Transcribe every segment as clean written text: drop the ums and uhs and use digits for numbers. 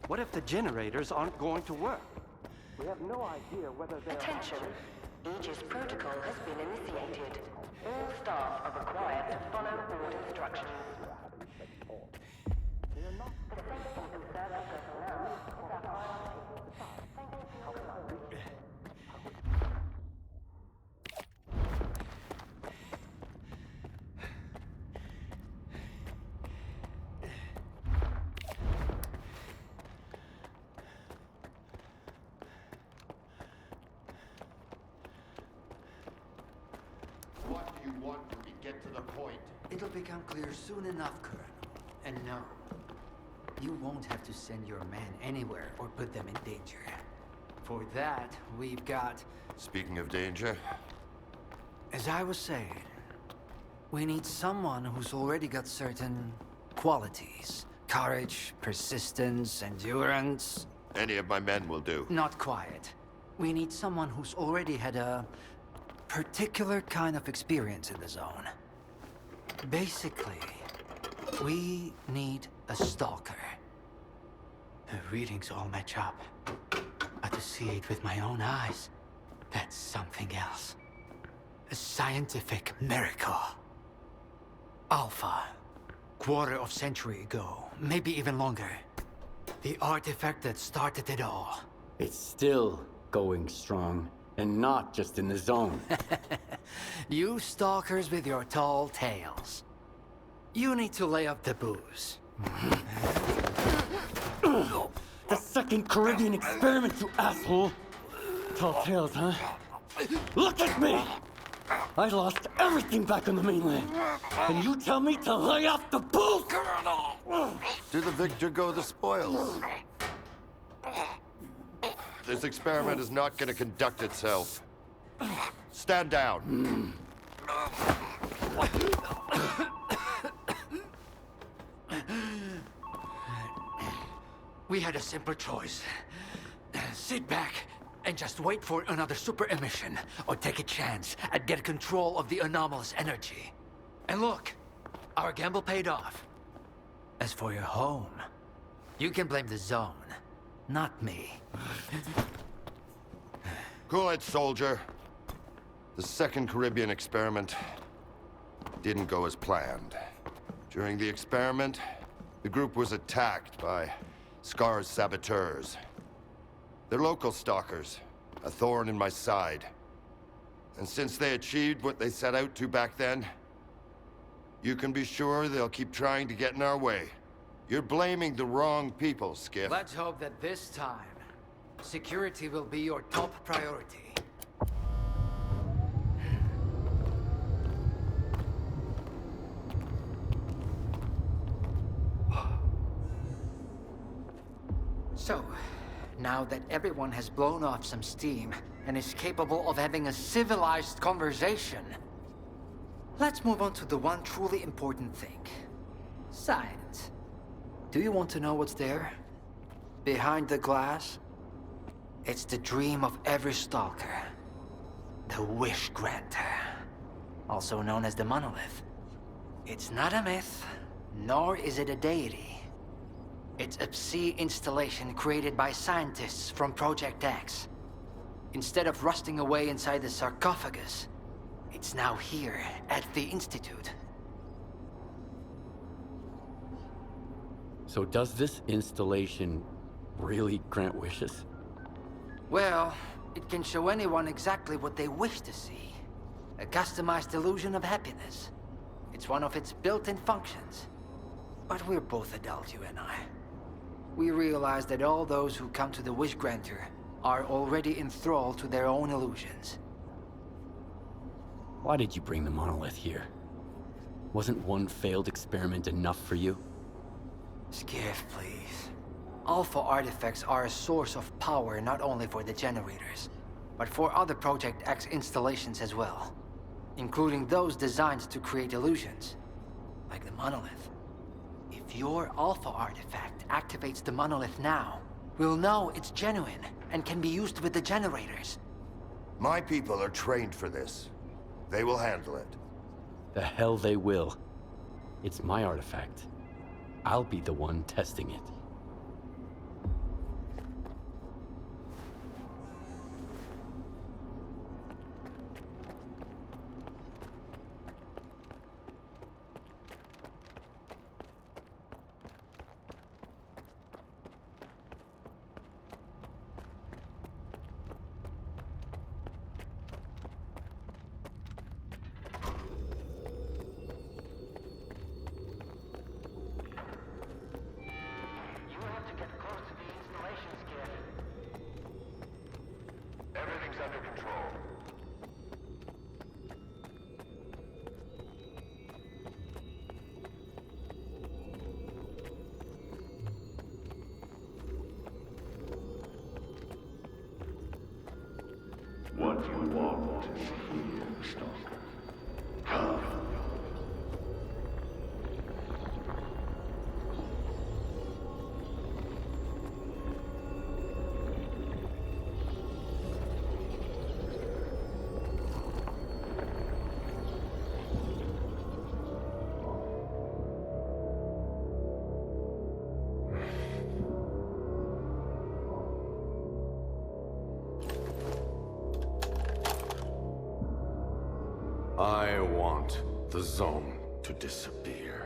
What if the generators aren't going to work? We have no idea whether they're... Attention. Aegis protocol has been initiated. All staff are required to follow board instructions. The safety of service personnel is our priority. Thank you for your command. What do you want when we get to the point? It'll become clear soon enough, Colonel. And no, you won't have to send your men anywhere or put them in danger. For that, we've got... Speaking of danger, As I was saying, we need someone who's already got certain qualities. Courage, persistence, endurance. any of my men will do. Not quiet. We need someone who's already had a particular kind of experience in the zone. Basically, we need a stalker. The readings all match up. But to see it with my own eyes, that's something else. A scientific miracle. Alpha. Quarter of century ago, maybe even longer. The artifact that started it all. It's still going strong, and not just in the zone. You stalkers with your tall tales. You need to lay up the booze. The second Caribbean experiment, you asshole! Tall tales, huh? Look at me! I lost everything back on the mainland. And you tell me to lay off the booze? To the victor go the spoils. This experiment is not going to conduct itself. Stand down. We had a simple choice. Sit back and just wait for another super emission, or take a chance at get control of the anomalous energy. And look, our gamble paid off. As for your home, you can blame the zone, not me. Cool it, soldier. The second Caribbean experiment didn't go as planned. During the experiment, the group was attacked by S.T.A.L.K.E.R's saboteurs. They're local stalkers, a thorn in my side. And since they achieved what they set out to back then, you can be sure they'll keep trying to get in our way. You're blaming the wrong people, Skiff. Let's hope that this time, security will be your top priority. So, now that everyone has blown off some steam and is capable of having a civilized conversation, let's move on to the one truly important thing. Science. Do you want to know what's there? Behind the glass? It's the dream of every stalker. The Wish Granter. Also known as the Monolith. It's not a myth, nor is it a deity. It's a Psi installation created by scientists from Project X. Instead of rusting away inside the sarcophagus, it's now here at the Institute. So does this installation really grant wishes? Well, it can show anyone exactly what they wish to see. A customized illusion of happiness. It's one of its built-in functions. But we're both adults, you and I. We realize that all those who come to the Wish Granter are already enthralled to their own illusions. Why did you bring the monolith here? Wasn't one failed experiment enough for you? Skiff, please. Alpha artifacts are a source of power not only for the generators, but for other Project X installations as well. Including those designed to create illusions, like the monolith. If your Alpha artifact activates the monolith now, we'll know it's genuine and can be used with the generators. My people are trained for this. They will handle it. The hell they will. It's my artifact. I'll be the one testing it. What you want is here, Stalker. Come. I want the zone to disappear.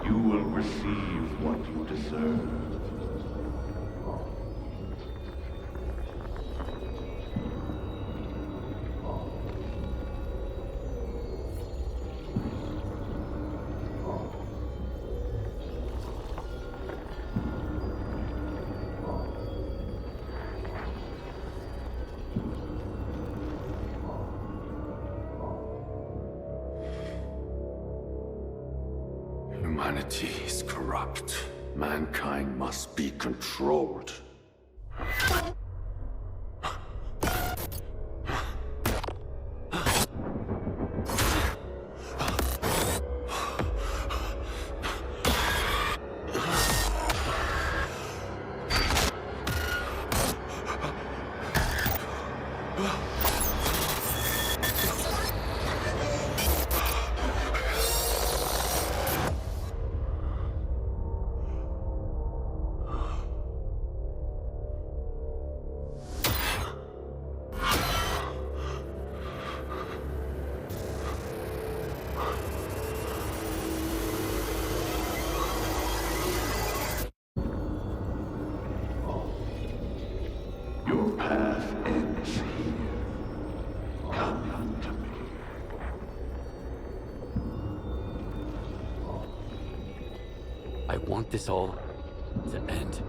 You will receive what you deserve. Humanity is corrupt. Mankind must be controlled. Your path ends here. Come to me. I want this all to end.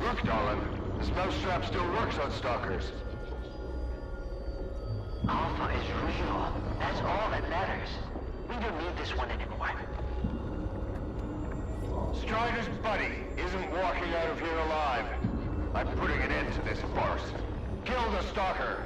Look, darling. The spell strap still works on stalkers. Alpha is real. That's all that matters. We don't need this one anymore. Strider's buddy isn't walking out of here alive. I'm putting an end to this farce. Kill the stalker.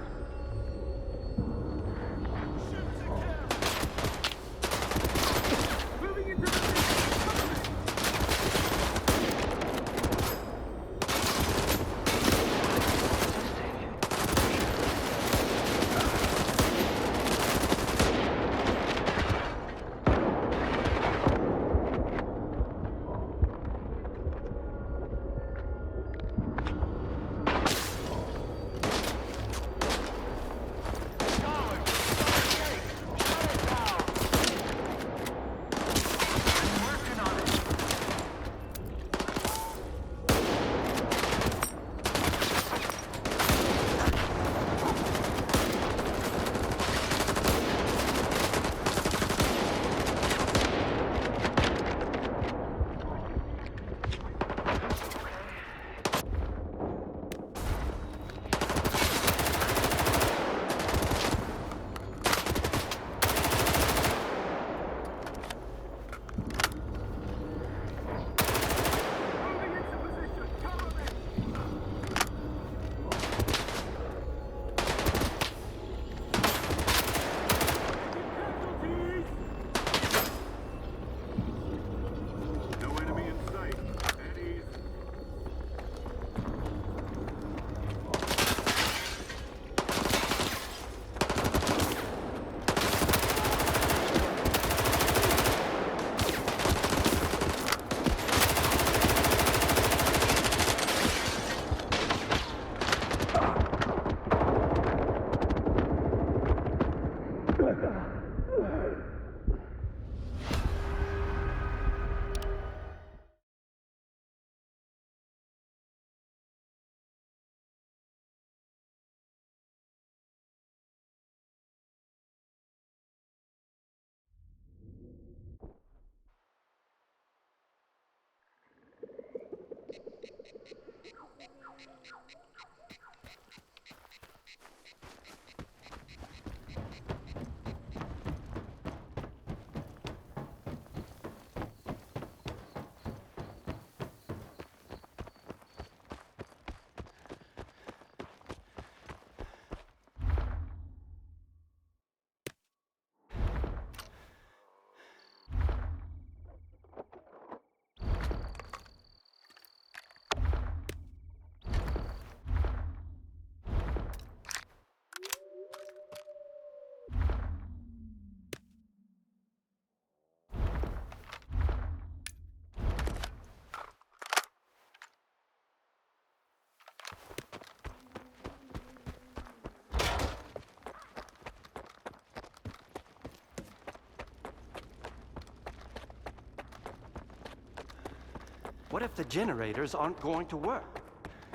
What if the generators aren't going to work?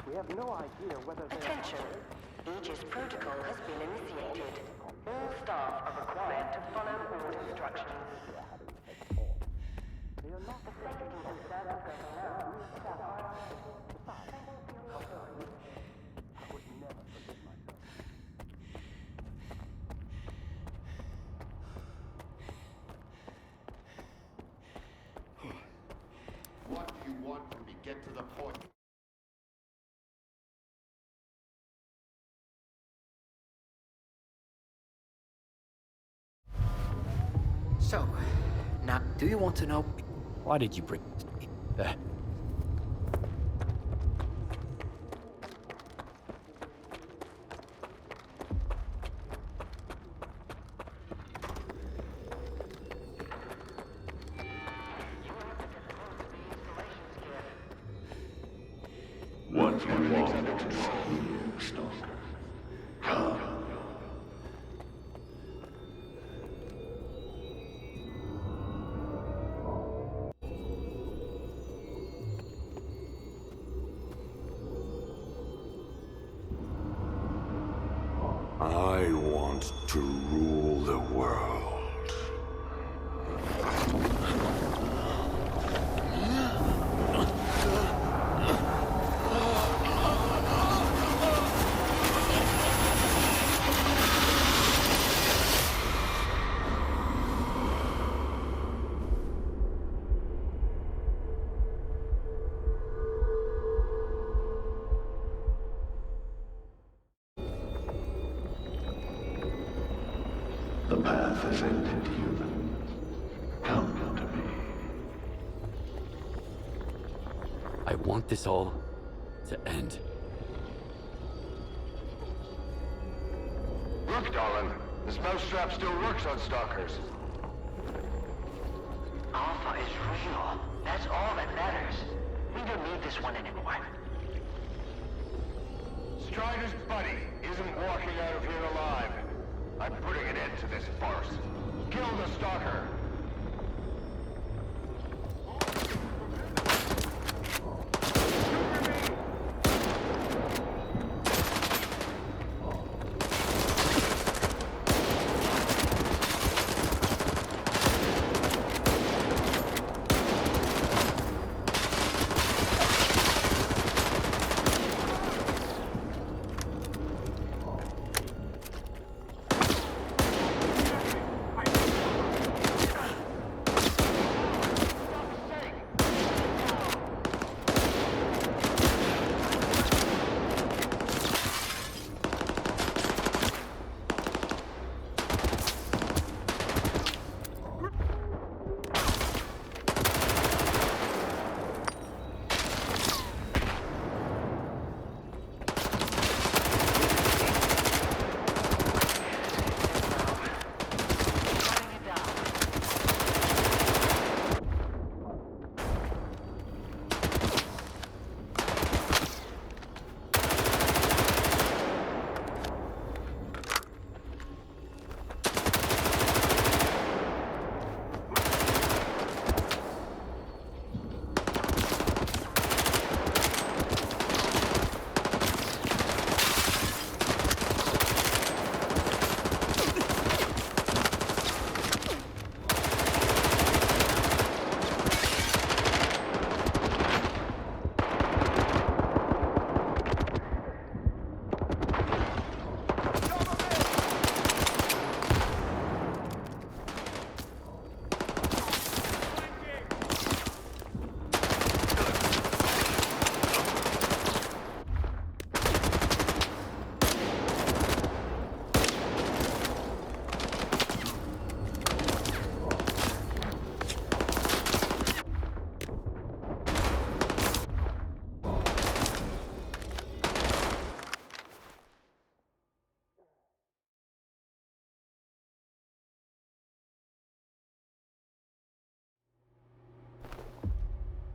We have no idea whether they Attention. Aegis protocol has been initiated. All staff are required to follow all instructions. The safety and service personnel shall What do you want from me? Get to the point. So, now, do you want to know? Why did you bring... What you want is here, Stalker. Come. I want to rule the world. The path has ended, human. Come to me. I want this all to end. Look, darling. This mousetrap still works on stalkers. Alpha is real. That's all that matters. We don't need this one anymore. Strider's buddy isn't walking out of here alive. I'm putting an end to this farce. Kill the stalker.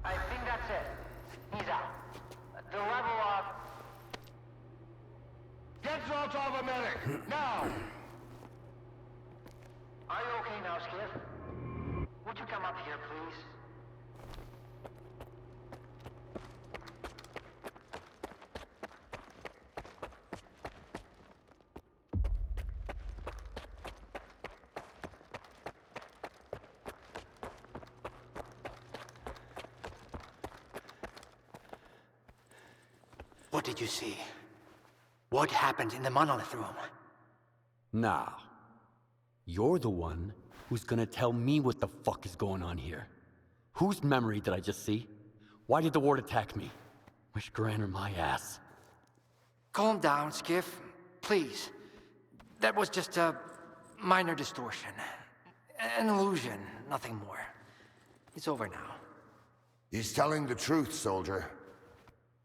I think that's it. He's out. The level of... Get Zalt off a medic! Now! Are you okay now, Skiff? Would you come up here, please? What did you see? What happened in the monolith room? Nah. You're the one who's gonna tell me what the fuck is going on here. Whose memory did I just see? Why did the ward attack me? Wish Granner my ass. Calm down, Skiff. Please. That was just a minor distortion. An illusion, nothing more. It's over now. He's telling the truth, soldier.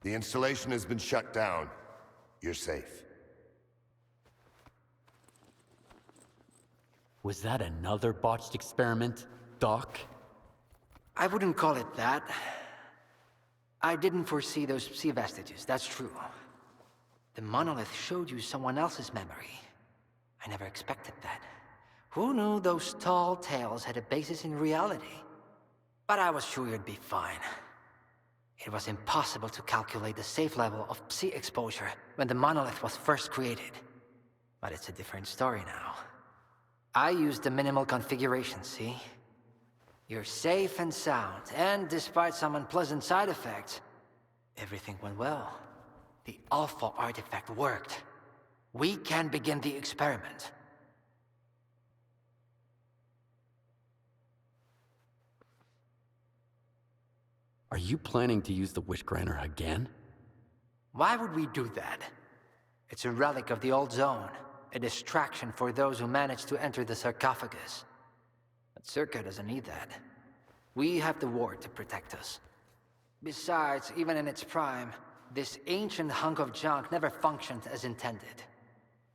The installation has been shut down. You're safe. Was that another botched experiment, Doc? I wouldn't call it that. I didn't foresee those sea vestiges, that's true. The monolith showed you someone else's memory. I never expected that. Who knew those tall tales had a basis in reality? But I was sure you'd be fine. It was impossible to calculate the safe level of Psi exposure when the monolith was first created. But it's a different story now. I used the minimal configuration, see? You're safe and sound, and despite some unpleasant side effects, everything went well. The Alpha artifact worked. We can begin the experiment. Are you planning to use the Wish Granner again? Why would we do that? It's a relic of the old zone, a distraction for those who manage to enter the sarcophagus. But S.T.A.L.K.E.R doesn't need that. We have the ward to protect us. Besides, even in its prime, this ancient hunk of junk never functioned as intended.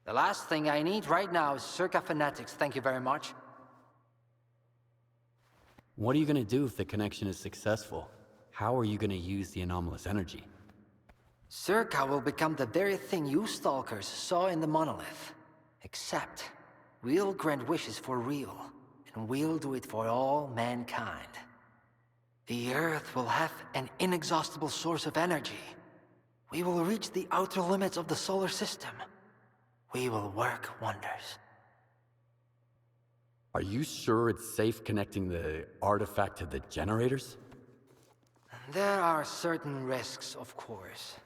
The last thing I need right now is S.T.A.L.K.E.R fanatics, thank you very much. What are you gonna do if the connection is successful? How are you gonna use the anomalous energy? S.T.A.L.K.E.R will become the very thing you stalkers saw in the monolith. Except, we'll grant wishes for real, and we'll do it for all mankind. The Earth will have an inexhaustible source of energy. We will reach the outer limits of the solar system. We will work wonders. Are you sure it's safe connecting the artifact to the generators? There are certain risks, of course.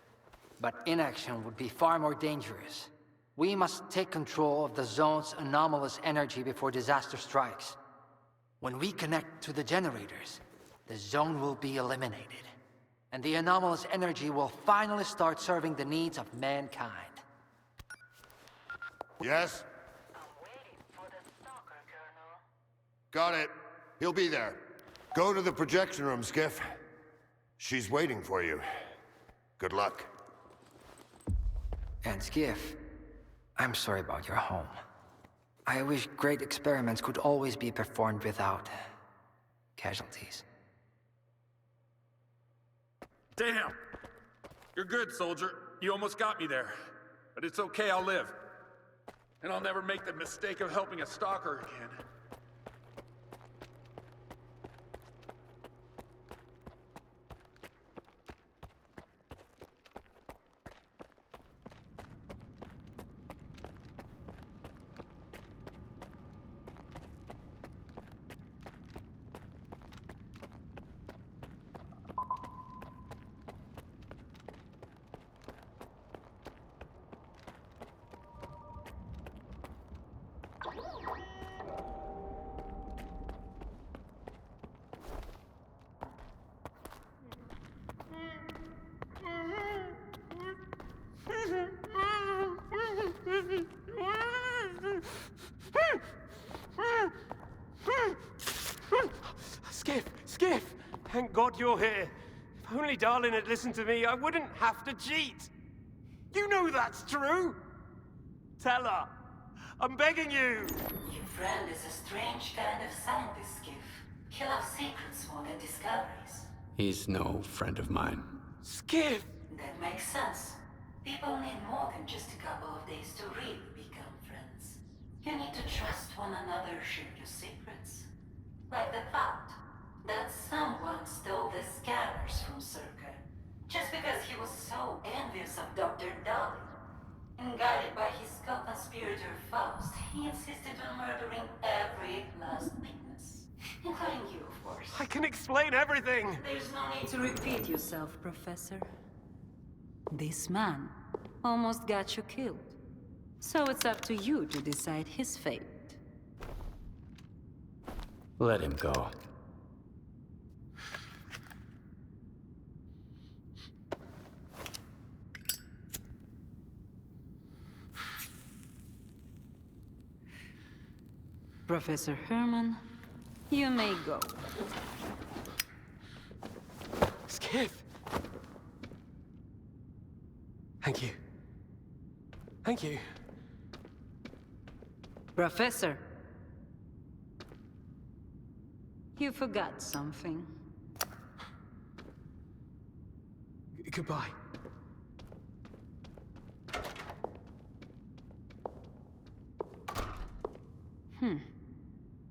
But inaction would be far more dangerous. We must take control of the zone's anomalous energy before disaster strikes. When we connect to the generators, the zone will be eliminated. And the anomalous energy will finally start serving the needs of mankind. Yes? I'm waiting for the stalker, Colonel. Got it. He'll be there. Go to the projection room, Skiff. She's waiting for you. Good luck. And Skiff, I'm sorry about your home. I wish great experiments could always be performed without casualties. Damn! You're good, soldier. You almost got me there. But it's okay, I'll live. And I'll never make the mistake of helping a stalker again. Skiff! Thank God you're here. If only Darlin had listened to me, I wouldn't have to cheat. You know that's true. Tell her. I'm begging you. Your friend is a strange kind of scientist, Skiff. He loves secrets more than discoveries. He's no friend of mine. Skiff! That makes sense. People need more than just a couple of days to really become friends. You need to trust one another, share your secrets. Like the fact that someone stole the scanners from S.T.A.L.K.E.R. just because he was so envious of Dr. Dolly. And guided by his co-conspirator Faust, he insisted on murdering every last witness. Including you, of course. I can explain everything. There's no need To repeat yourself, Professor. This man almost got you killed. So it's up to you to decide his fate. Let him go. Professor Herman, you may go. Skiff! Thank you. Thank you. Professor! You forgot something. Goodbye.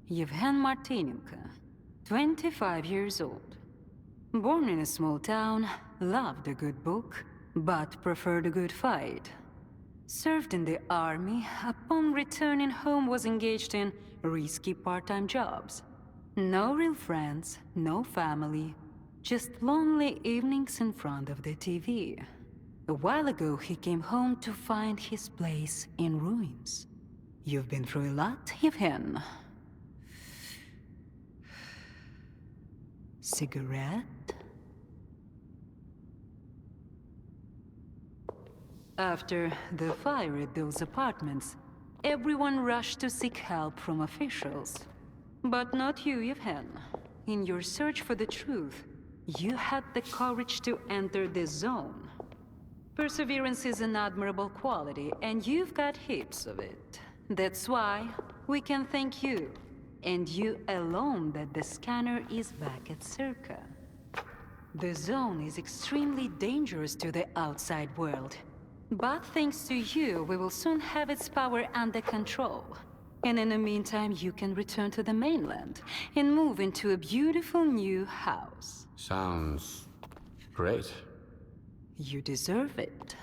Yevhen Martinenko, 25 years old. Born in a small town, loved a good book, but preferred a good fight. Served in the army, upon returning home was engaged in risky part-time jobs. No real friends, no family, just lonely evenings in front of the TV. A while ago he came home to find his place in ruins. You've been through a lot, Yevhen. Cigarette? After the fire at those apartments, everyone rushed to seek help from officials. But not you, Yevhen. In your search for the truth, you had the courage to enter the zone. Perseverance is an admirable quality, and you've got heaps of it. That's why we can thank you, and you alone, that the scanner is back at S.T.A.L.K.E.R. The zone is extremely dangerous to the outside world. But thanks to you, we will soon have its power under control. And in the meantime, you can return to the mainland and move into a beautiful new house. Sounds great. You deserve it.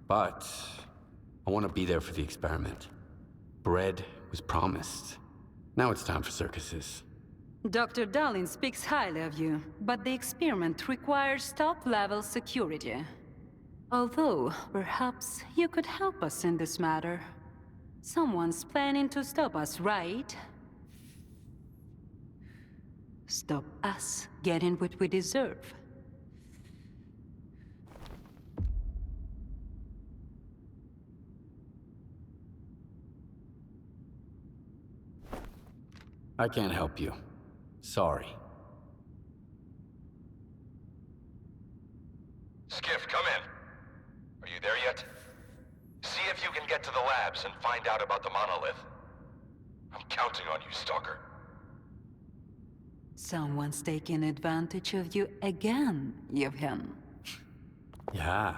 But I want to be there for the experiment. Bread was promised. Now it's time for circuses. Dr. Darling speaks highly of you, but the experiment requires top-level security. Although, perhaps you could help us in this matter. Someone's planning to stop us, right? Stop us getting what we deserve. I can't help you. Sorry. Skiff, come in. Are you there yet? See if you can get to the labs and find out about the monolith. I'm counting on you, S.T.A.L.K.E.R. Someone's taking advantage of you again, Yevhen. Yeah.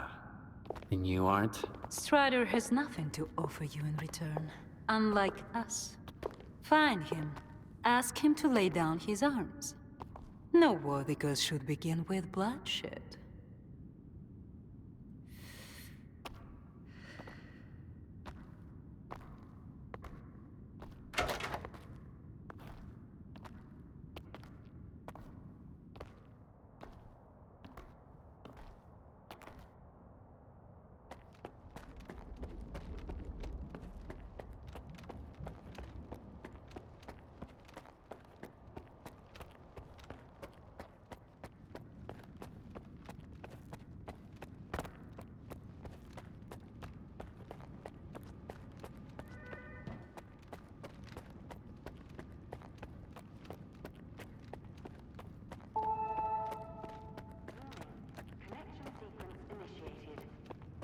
And you aren't? Strider has nothing to offer you in return, unlike us. Find him. Ask him to lay down his arms. No worthy cause should begin with bloodshed.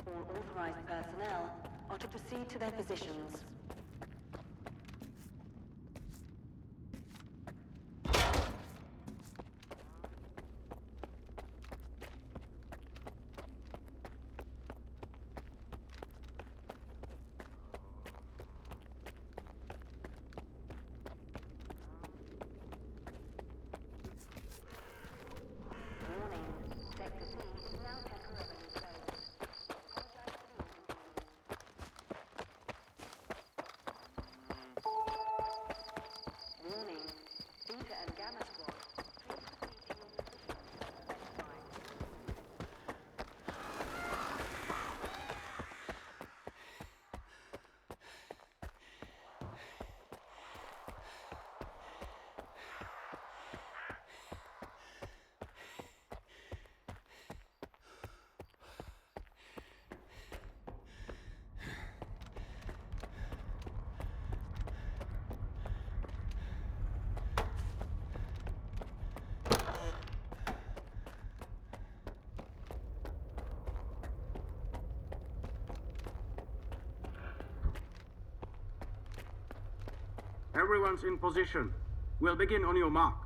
All authorized personnel are to proceed to their positions. Warning, Sector C is now temporarily closed. Warning, Beta and Gamma Squad, please proceed to your positions as specified. Everyone's in position. We'll begin on your mark.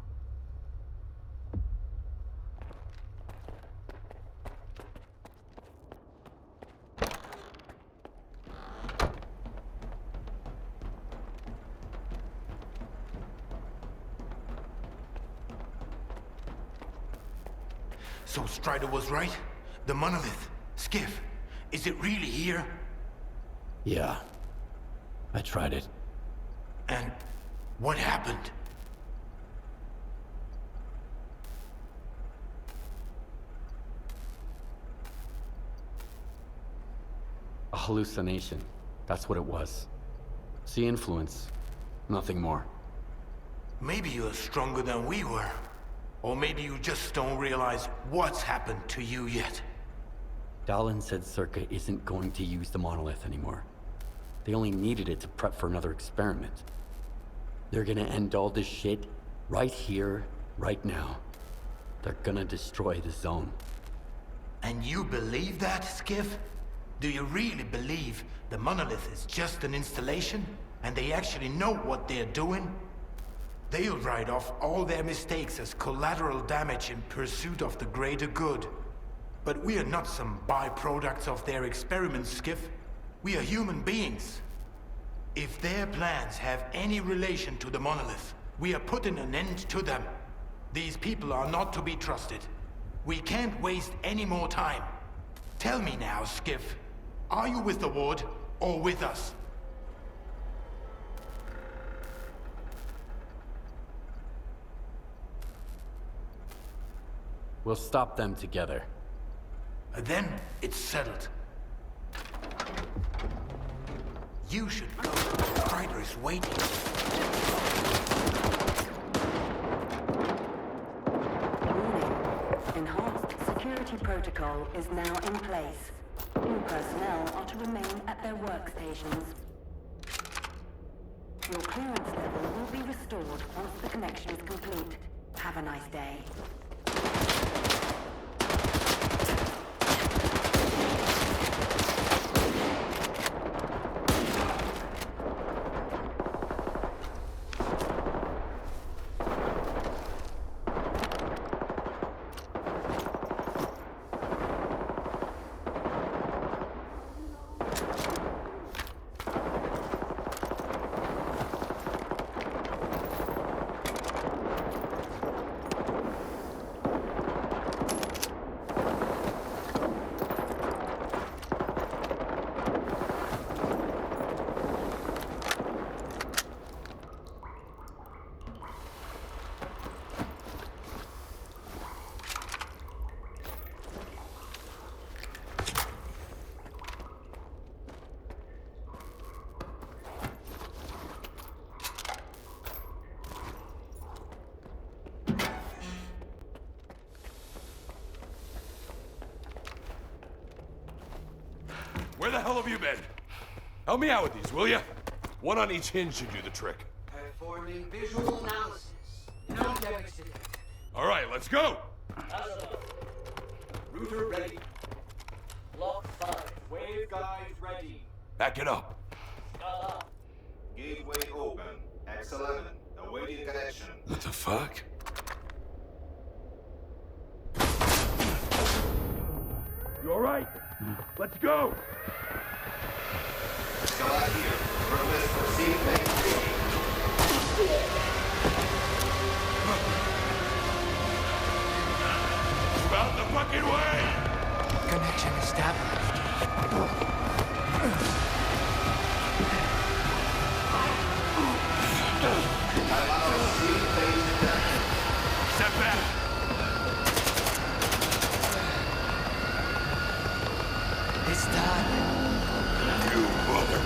So Strider was right? The monolith, Skiff, is it really here? Yeah. I tried it. And what happened? A hallucination. That's what it was. See influence. Nothing more. Maybe you're stronger than we were. Or maybe you just don't realize what's happened to you yet. Dallin said S.T.A.L.K.E.R isn't going to use the monolith anymore. They only needed it to prep for another experiment. They're gonna end all this shit right here, right now. They're gonna destroy the zone. And you believe that, Skiff? Do you really believe the monolith is just an installation? And they actually know what they're doing? They'll write off all their mistakes as collateral damage in pursuit of the greater good. But we are not some byproducts of their experiments, Skiff. We are human beings. If their plans have any relation to the monolith, we are putting an end to them. These people are not to be trusted. We can't waste any more time. Tell me now, Skiff. Are you with the Ward or with us? We'll stop them together. Then it's settled. You should go. Strider is waiting. Warning. Enhanced security protocol is now in place. New personnel are to remain at their workstations. Your clearance level will be restored once the connection is complete. Have a nice day. Where the hell have you been? Help me out with these, will ya? One on each hinge should do the trick. Performing visual analysis. No deficit. All right, let's go! Router ready. Block 5. Waveguide ready. Back it up. Gateway open. X11. Awaiting connection. What the fuck? You all right? Let's go! S.T.A.L.K.E.R. Permit proceed maintain. About the fucking way! Connection established. Step back! It's done. You mother...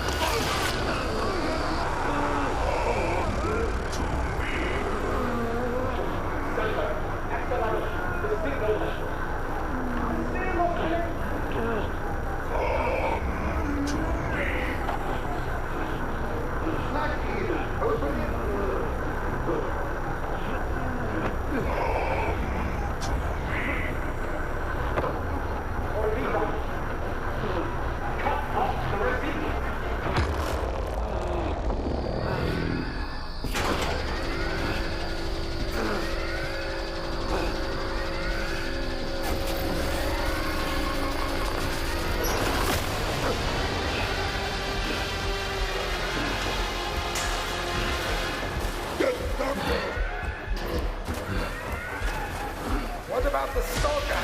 What about the stalker?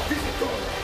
Visitor!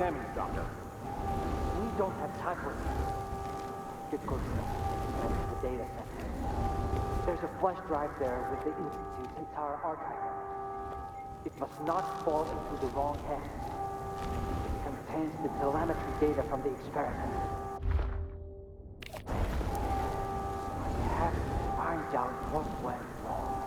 Examine, Doctor. We don't have time for this. Get closer to the data center. There's a flash drive there with the Institute's entire archive. It must not fall into the wrong hands. It contains the telemetry data from the experiment. I have to find out what went wrong.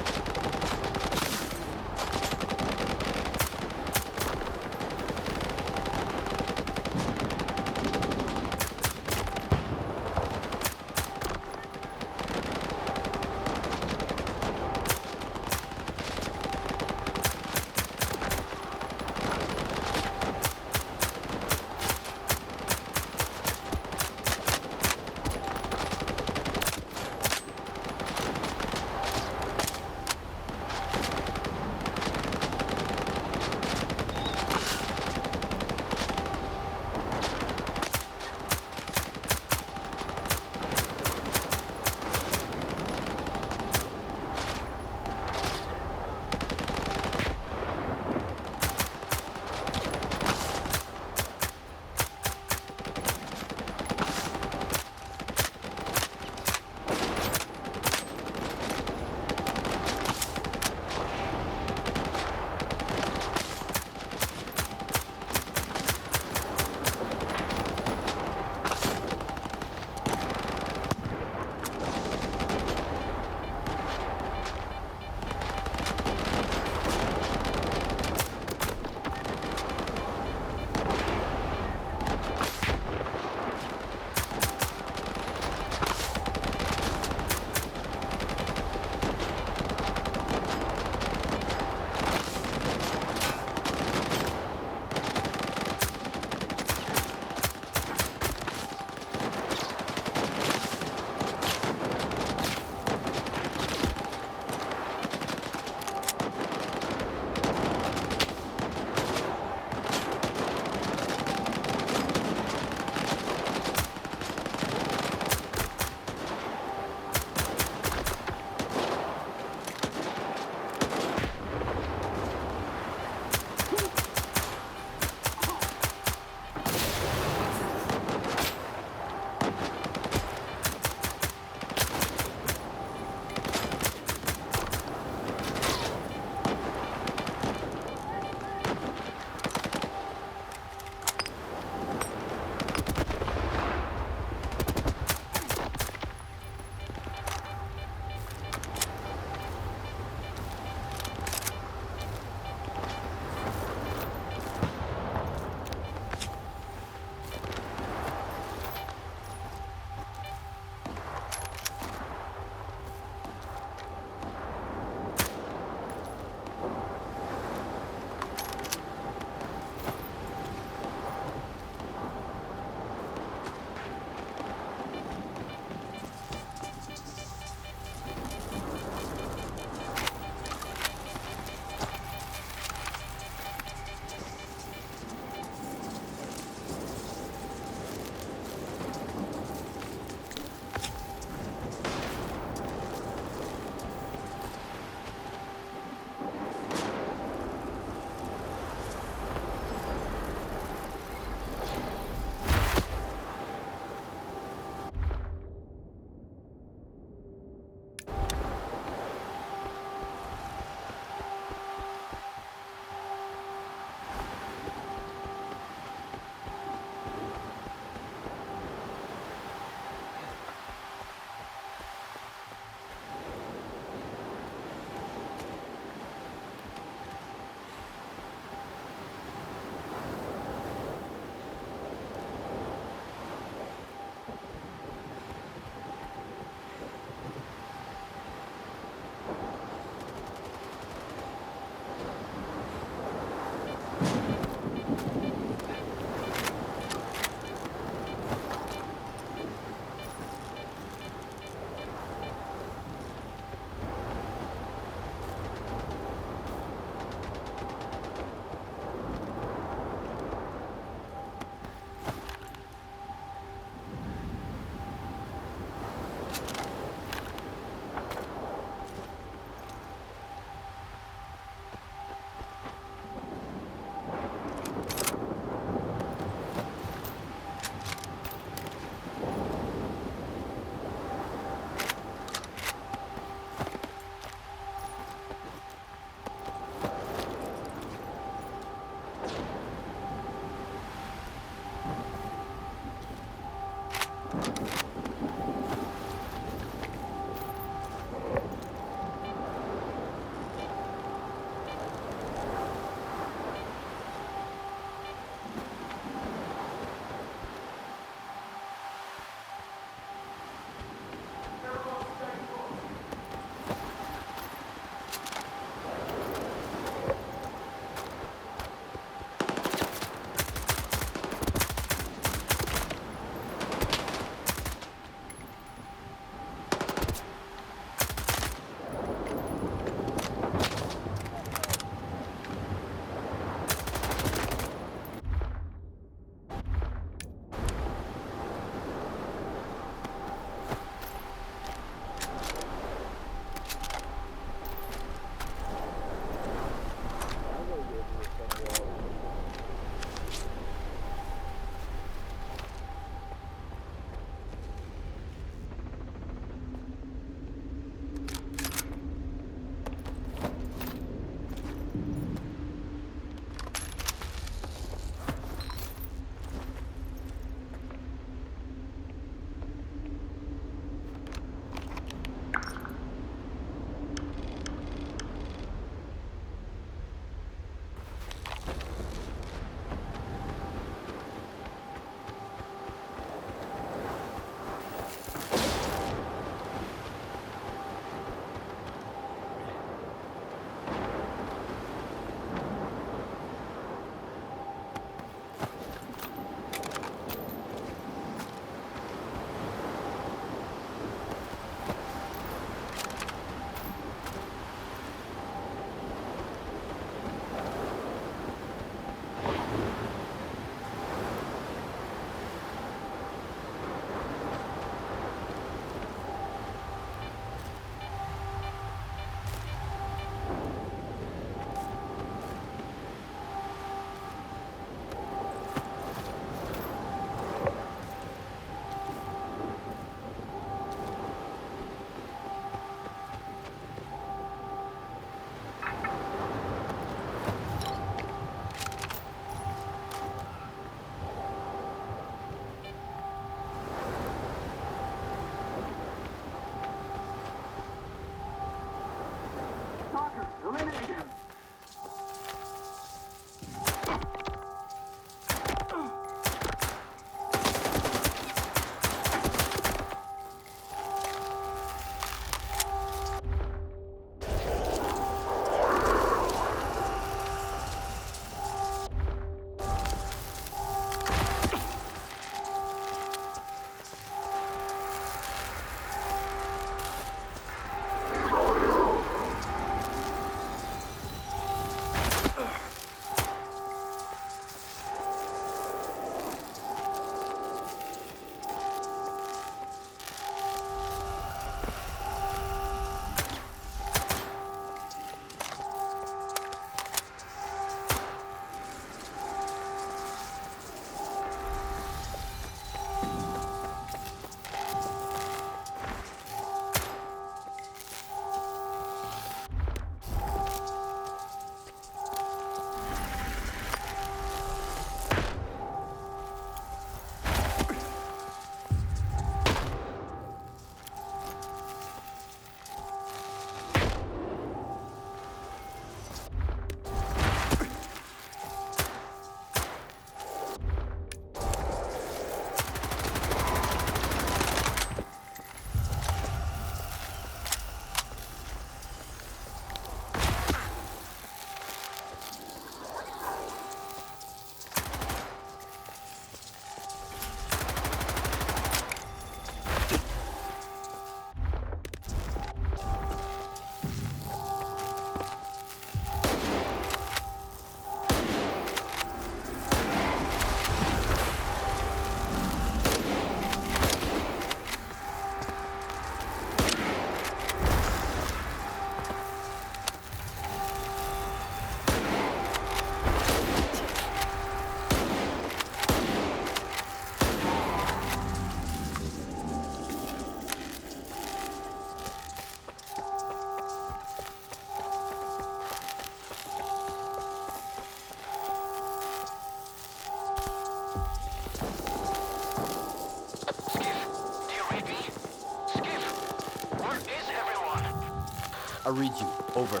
read you. Over.